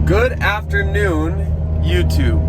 Good afternoon, YouTube.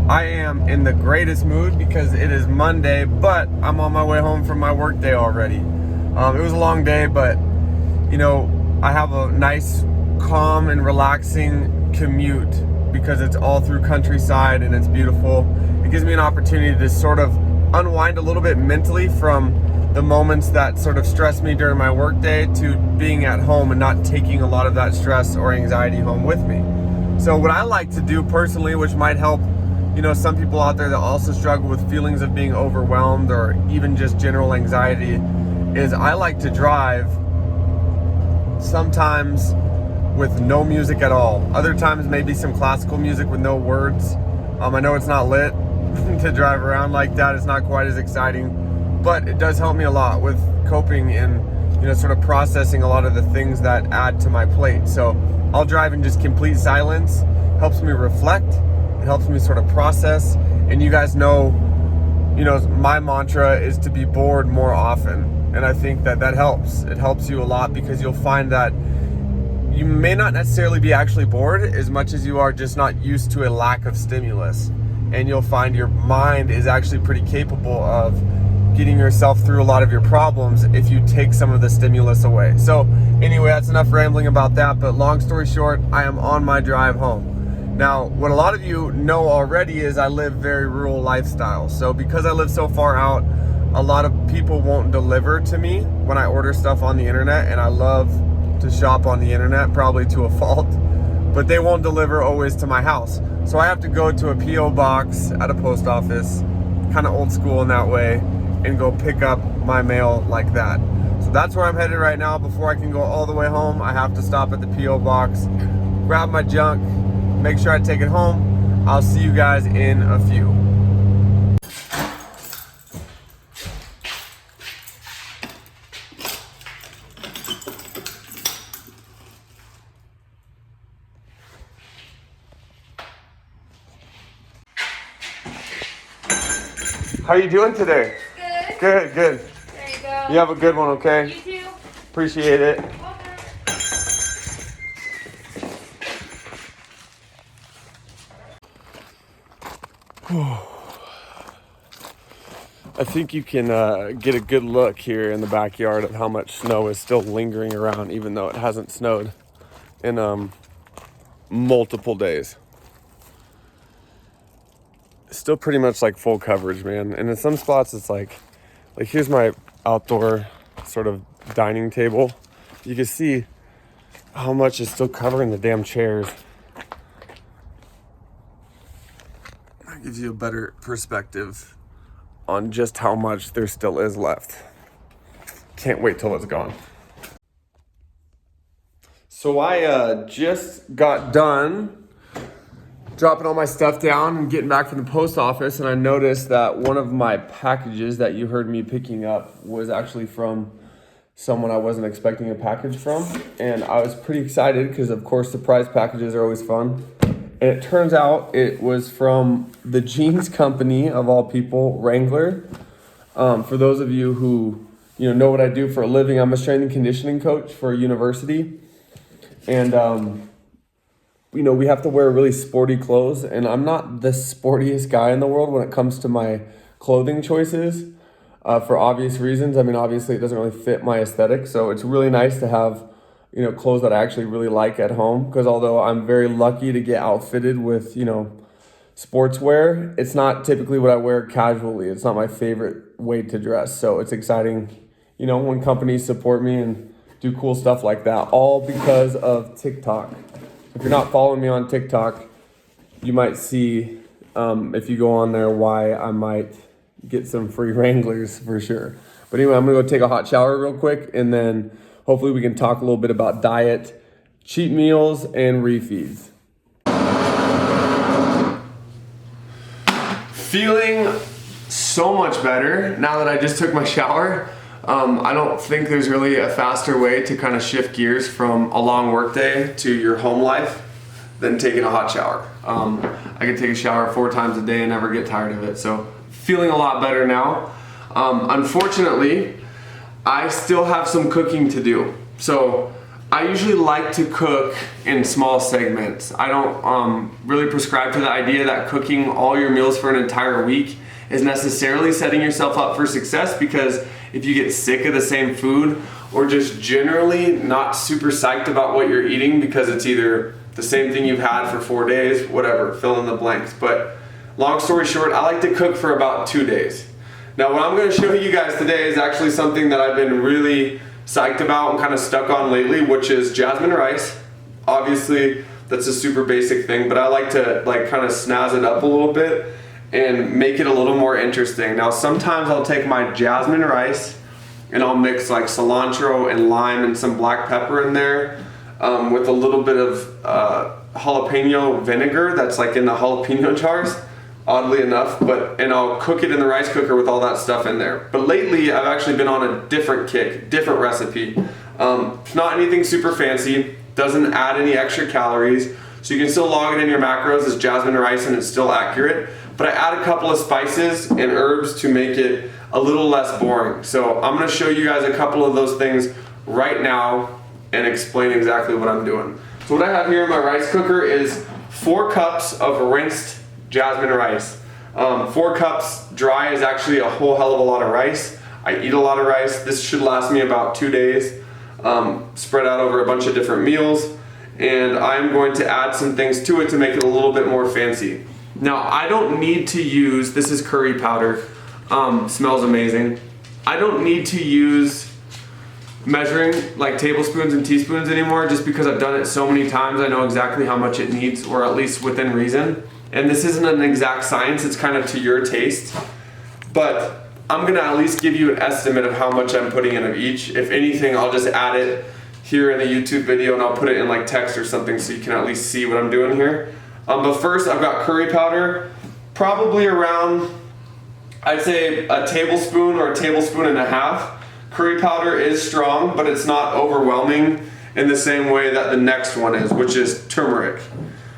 I am in the greatest mood because it is Monday, but I'm on my way home from my work day already. It was a long day, but I have a nice, calm and relaxing commute because it's all through countryside and it's beautiful. It gives me an opportunity to sort of unwind a little bit mentally from the moments that sort of stress me during my work day to being at home and not taking a lot of that stress or anxiety home with me. So what I like to do personally, which might help some people out there that also struggle with feelings of being overwhelmed or even just general anxiety, is I like to drive sometimes with no music at all. Other times maybe some classical music with no words. I know it's not lit to drive around like that. It's not quite as exciting, but it does help me a lot with coping and sort of processing a lot of the things that add to my plate. So I'll drive in just complete silence. Helps me reflect. It helps me sort of process. And you guys know, my mantra is to be bored more often. And I think that helps. It helps you a lot because you'll find that you may not necessarily be actually bored as much as you are just not used to a lack of stimulus. And you'll find your mind is actually pretty capable of getting yourself through a lot of your problems if you take some of the stimulus away. So anyway, that's enough rambling about that. But long story short, I am on my drive home. Now, what a lot of you know already is I live very rural lifestyle. So because I live so far out, a lot of people won't deliver to me when I order stuff on the internet, and I love to shop on the internet, probably to a fault, but they won't deliver always to my house. So I have to go to a P.O. box at a post office, kind of old school in that way, and go pick up my mail like that. So that's where I'm headed right now. Before I can go all the way home, I have to stop at the P.O. box, grab my junk, make sure I take it home. I'll see you guys in a few. How you doing today? Good. Good. There you go. You have a good one, okay? You too. Appreciate it. I think you can get a good look here in the backyard of how much snow is still lingering around, even though it hasn't snowed in multiple days. Still pretty much like full coverage, man. And in some spots it's like here's my outdoor sort of dining table. You can see how much is still covering the damn chairs. That gives you a better perspective on just how much there still is left. Can't wait till it's gone. So I just got done dropping all my stuff down and getting back from the post office, and I noticed that one of my packages that you heard me picking up was actually from someone I wasn't expecting a package from, and I was pretty excited because of course surprise packages are always fun. And it turns out it was from the jeans company of all people, Wrangler. For those of you who know what I do for a living, I'm a strength and conditioning coach for a university, and we have to wear really sporty clothes, and I'm not the sportiest guy in the world when it comes to my clothing choices, for obvious reasons. I mean, obviously it doesn't really fit my aesthetic, so it's really nice to have, clothes that I actually really like at home, because although I'm very lucky to get outfitted with, sportswear, it's not typically what I wear casually. It's not my favorite way to dress, so it's exciting, when companies support me and do cool stuff like that, all because of TikTok. If you're not following me on TikTok, you might see, if you go on there, why I might get some free Wranglers for sure. But anyway, I'm gonna go take a hot shower real quick, and then hopefully we can talk a little bit about diet, cheat meals, and refeeds. Feeling so much better now that I just took my shower. I don't think there's really a faster way to kind of shift gears from a long work day to your home life than taking a hot shower. I can take a shower 4 times a day and never get tired of it. So feeling a lot better now. Unfortunately, I still have some cooking to do. So I usually like to cook in small segments. I don't really prescribe to the idea that cooking all your meals for an entire week is necessarily setting yourself up for success, because if you get sick of the same food or just generally not super psyched about what you're eating because it's either the same thing you've had for 4 days, whatever, fill in the blanks. But long story short, I like to cook for about 2 days. Now what I'm going to show you guys today is actually something that I've been really psyched about and kind of stuck on lately, which is jasmine rice. Obviously that's a super basic thing, but I like to kind of snazz it up a little bit and make it a little more interesting. Now sometimes I'll take my jasmine rice and I'll mix like cilantro and lime and some black pepper in there with a little bit of jalapeno vinegar that's like in the jalapeno jars, oddly enough, and I'll cook it in the rice cooker with all that stuff in there. But lately I've actually been on a different kick, different recipe. It's not anything super fancy, doesn't add any extra calories, so you can still log it in your macros as jasmine rice and it's still accurate. But I add a couple of spices and herbs to make it a little less boring. So I'm gonna show you guys a couple of those things right now and explain exactly what I'm doing. So what I have here in my rice cooker is 4 cups of rinsed jasmine rice. 4 cups dry is actually a whole hell of a lot of rice. I eat a lot of rice. This should last me about 2 days, spread out over a bunch of different meals. And I'm going to add some things to it to make it a little bit more fancy. Now I don't need to use, this is curry powder, smells amazing. I don't need to use measuring like tablespoons and teaspoons anymore, just because I've done it so many times. I know exactly how much it needs, or at least within reason. And this isn't an exact science, it's kind of to your taste. But I'm gonna at least give you an estimate of how much I'm putting in of each. If anything, I'll just add it here in the YouTube video and I'll put it in like text or something so you can at least see what I'm doing here. But first I've got curry powder, probably around, I'd say a tablespoon or a tablespoon and a half. Curry powder is strong, but it's not overwhelming in the same way that the next one is, which is turmeric.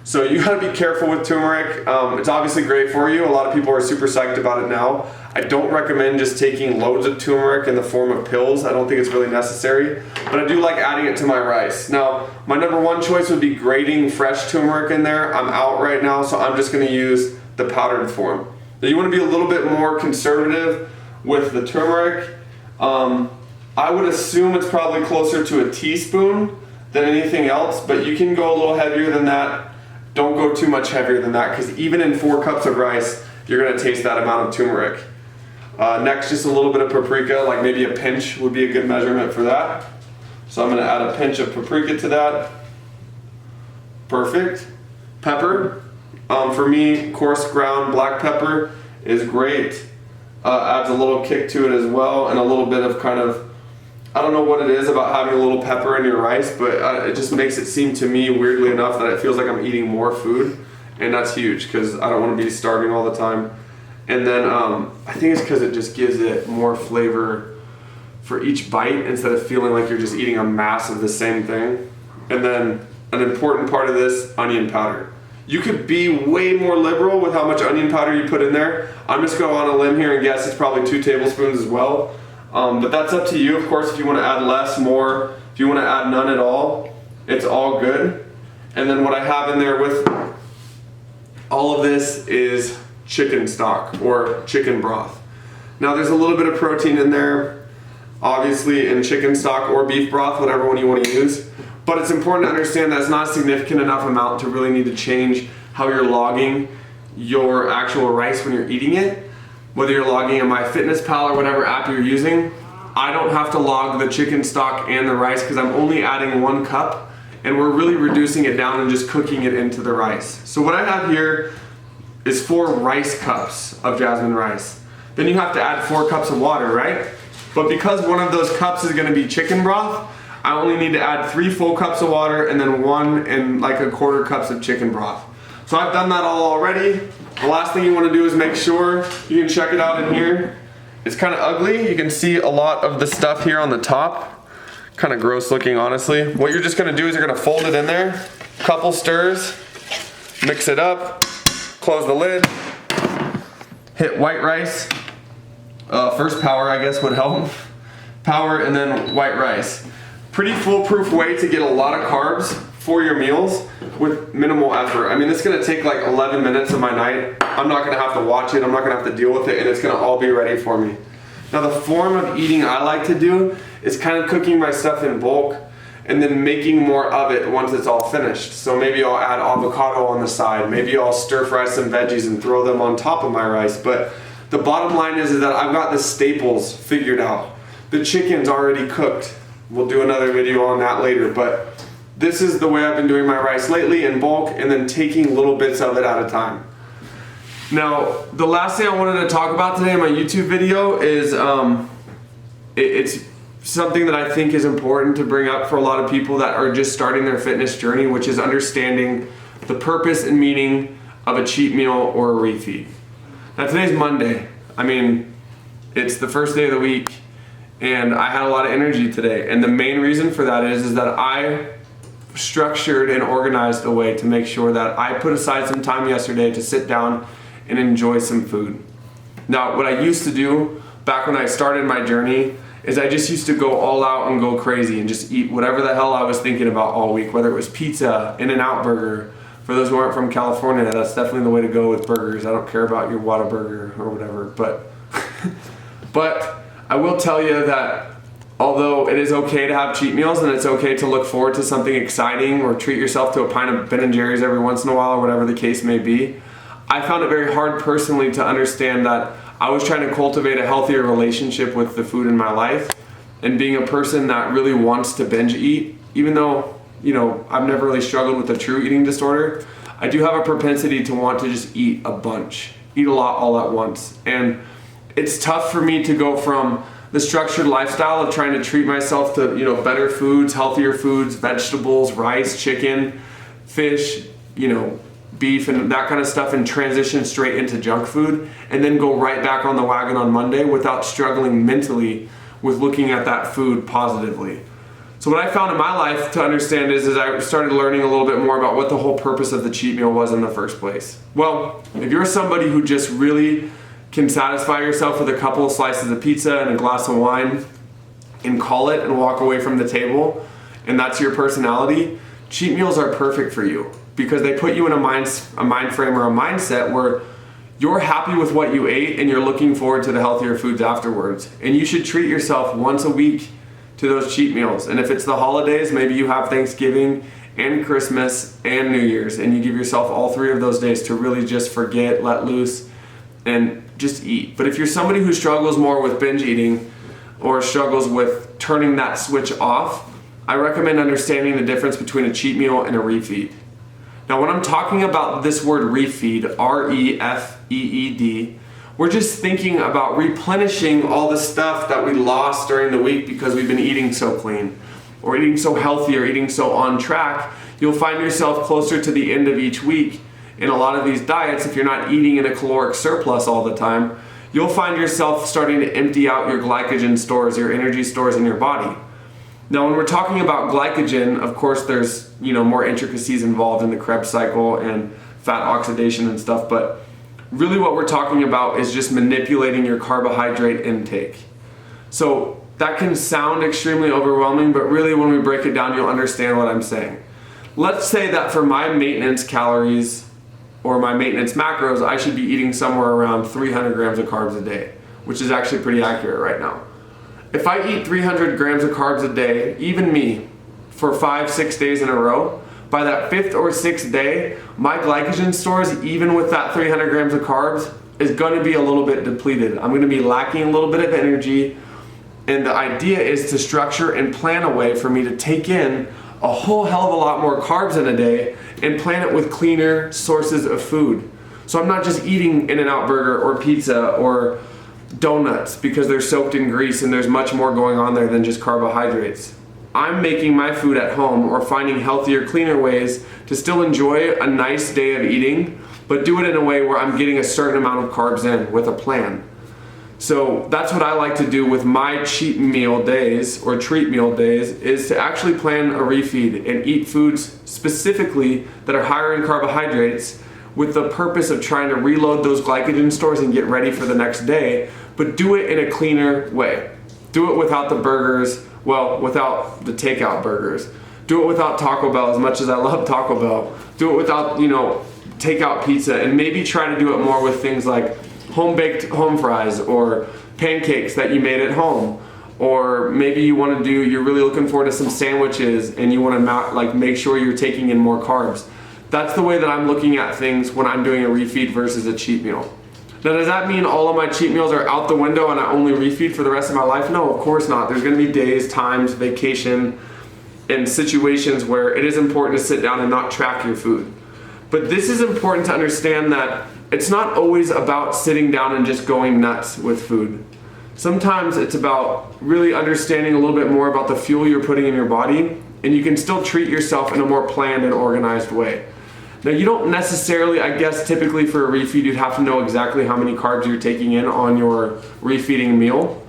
So you gotta be careful with turmeric. It's obviously great for you. A lot of people are super psyched about it now. I don't recommend just taking loads of turmeric in the form of pills. I don't think it's really necessary, but I do like adding it to my rice. Now, my number one choice would be grating fresh turmeric in there. I'm out right now, so I'm just gonna use the powdered form. Now you wanna be a little bit more conservative with the turmeric. I would assume it's probably closer to a teaspoon than anything else, but you can go a little heavier than that. Don't go too much heavier than that, because even in 4 cups of rice, you're gonna taste that amount of turmeric. Next, just a little bit of paprika, like maybe a pinch would be a good measurement for that. So I'm gonna add a pinch of paprika to that. Perfect. Pepper. For me, coarse ground black pepper is great. Adds a little kick to it as well, and a little bit of kind of, I don't know what it is about having a little pepper in your rice, but it just makes it seem to me, weirdly enough, that it feels like I'm eating more food, and that's huge because I don't want to be starving all the time. And then I think it's because it just gives it more flavor for each bite instead of feeling like you're just eating a mass of the same thing. And then an important part of this, onion powder. You could be way more liberal with how much onion powder you put in there. I'm just going on a limb here and guess it's probably 2 tablespoons as well. But that's up to you, of course. If you want to add less, more, if you want to add none at all, it's all good. And then what I have in there with all of this is chicken stock or chicken broth. Now there's a little bit of protein in there, obviously, in chicken stock or beef broth, whatever one you want to use. But it's important to understand that it's not a significant enough amount to really need to change how you're logging your actual rice when you're eating it. Whether you're logging in MyFitnessPal or whatever app you're using, I don't have to log the chicken stock and the rice because I'm only adding 1 cup, and we're really reducing it down and just cooking it into the rice. So what I have here is 4 rice cups of jasmine rice. Then you have to add 4 cups of water, right? But because one of those cups is gonna be chicken broth, I only need to add 3 full cups of water and then 1 and like 1/4 cups of chicken broth. So I've done that all already. The last thing you want to do is make sure, you can check it out in here. It's kind of ugly. You can see a lot of the stuff here on the top. Kind of gross looking, honestly. What you're just going to do is you're going to fold it in there, couple stirs, mix it up, close the lid, hit white rice. First power, I guess, would help. Power and then white rice. pretty foolproof way to get a lot of carbs for your meals with minimal effort. I mean, it's gonna take like 11 minutes of my night. I'm not gonna have to watch it, I'm not gonna have to deal with it, and it's gonna all be ready for me. Now the form of eating I like to do is kind of cooking my stuff in bulk and then making more of it once it's all finished. So maybe I'll add avocado on the side, maybe I'll stir fry some veggies and throw them on top of my rice. But the bottom line is that I've got the staples figured out. The chicken's already cooked. We'll do another video on that later, but this is the way I've been doing my rice lately, in bulk, and then taking little bits of it at a time. Now, the last thing I wanted to talk about today in my YouTube video is it's something that I think is important to bring up for a lot of people that are just starting their fitness journey, which is understanding the purpose and meaning of a cheat meal or a refeed. Now, today's Monday. I mean, it's the first day of the week, and I had a lot of energy today. And the main reason for that is that I structured and organized a way to make sure that I put aside some time yesterday to sit down and enjoy some food. Now, what I used to do back when I started my journey is I just used to go all out and go crazy and just eat whatever the hell I was thinking about all week, whether it was pizza, In-N-Out burger. For those who aren't from California, that's definitely the way to go with burgers. I don't care about your Whataburger or whatever, but I will tell you that although it is okay to have cheat meals and it's okay to look forward to something exciting or treat yourself to a pint of Ben & Jerry's every once in a while or whatever the case may be, I found it very hard personally to understand that I was trying to cultivate a healthier relationship with the food in my life, and being a person that really wants to binge eat, even though, you know, I've never really struggled with a true eating disorder, I do have a propensity to want to just eat a bunch, eat a lot all at once. And it's tough for me to go from the structured lifestyle of trying to treat myself to, you know, better foods, healthier foods, vegetables, rice, chicken, fish, you know, beef and that kind of stuff, and transition straight into junk food and then go right back on the wagon on Monday without struggling mentally with looking at that food positively. So what I found in my life to understand is I started learning a little bit more about what the whole purpose of the cheat meal was in the first place. Well, if you're somebody who just really can satisfy yourself with a couple of slices of pizza and a glass of wine and call it and walk away from the table, and that's your personality, cheat meals are perfect for you, because they put you in a mind frame or a mindset where you're happy with what you ate and you're looking forward to the healthier foods afterwards. And you should treat yourself once a week to those cheat meals. And if it's the holidays, maybe you have Thanksgiving and Christmas and New Year's, and you give yourself all 3 of those days to really just forget, let loose, and just eat. But if you're somebody who struggles more with binge eating or struggles with turning that switch off, I recommend understanding the difference between a cheat meal and a refeed. Now, when I'm talking about this word refeed, R-E-F-E-E-D, we're just thinking about replenishing all the stuff that we lost during the week because we've been eating so clean or eating so healthy or eating so on track. You'll find yourself closer to the end of each week in a lot of these diets. If you're not eating in a caloric surplus all the time, you'll find yourself starting to empty out your glycogen stores, your energy stores in your body. Now, when we're talking about glycogen, of course, there's, you know, more intricacies involved in the Krebs cycle and fat oxidation and stuff, but really what we're talking about is just manipulating your carbohydrate intake. So that can sound extremely overwhelming, but really when we break it down, you'll understand what I'm saying. Let's say that for my maintenance calories or my maintenance macros, I should be eating somewhere around 300 grams of carbs a day, which is actually pretty accurate right now. If I eat 300 grams of carbs a day, even me, for 5-6 days in a row, by that 5th or 6th day, my glycogen stores, even with that 300 grams of carbs, is going to be a little bit depleted. I'm going to be lacking a little bit of energy, and the idea is to structure and plan a way for me to take in a whole hell of a lot more carbs in a day and plan it with cleaner sources of food. So I'm not just eating In-N-Out burger or pizza or donuts because they're soaked in grease and there's much more going on there than just carbohydrates. I'm making my food at home or finding healthier, cleaner ways to still enjoy a nice day of eating, but do it in a way where I'm getting a certain amount of carbs in with a plan. So that's what I like to do with my cheat meal days or treat meal days, is to actually plan a refeed and eat foods specifically that are higher in carbohydrates with the purpose of trying to reload those glycogen stores and get ready for the next day, but do it in a cleaner way. Do it without the burgers, Well, without the takeout burgers. Do it without Taco Bell, as much as I love Taco Bell. Do it without, you know, takeout pizza, and maybe try to do it more with things like home-baked home fries or pancakes that you made at home. Or maybe you want to do, you're really looking forward to some sandwiches and you want to like make sure you're taking in more carbs. That's the way that I'm looking at things when I'm doing a refeed versus a cheat meal. Now, does that mean all of my cheat meals are out the window and I only refeed for the rest of my life? No, of course not. There's going to be days, times, vacation, and situations where it is important to sit down and not track your food. But this is important to understand that it's not always about sitting down and just going nuts with food. Sometimes it's about really understanding a little bit more about the fuel you're putting in your body, and you can still treat yourself in a more planned and organized way. Now, you don't necessarily, I guess typically for a refeed, you'd have to know exactly how many carbs you're taking in on your refeeding meal.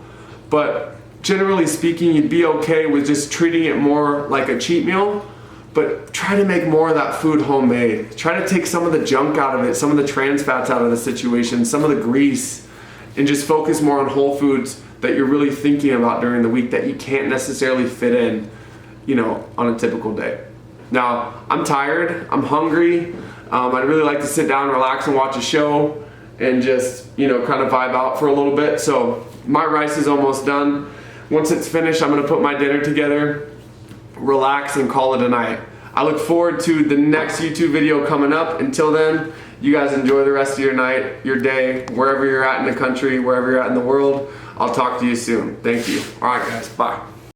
But generally speaking, you'd be okay with just treating it more like a cheat meal, but try to make more of that food homemade. Try to take some of the junk out of it, some of the trans fats out of the situation, some of the grease, and just focus more on whole foods that you're really thinking about during the week that you can't necessarily fit in, you know, on a typical day. Now, I'm tired, I'm hungry, I'd really like to sit down, relax, and watch a show, and just, you know, kind of vibe out for a little bit. So my rice is almost done. Once it's finished, I'm gonna put my dinner together, relax, and call it a night. I look forward to the next YouTube video coming up. Until then, you guys enjoy the rest of your night, your day, wherever you're at in the country, wherever you're at in the world. I'll talk to you soon. Thank you. All right, guys, bye.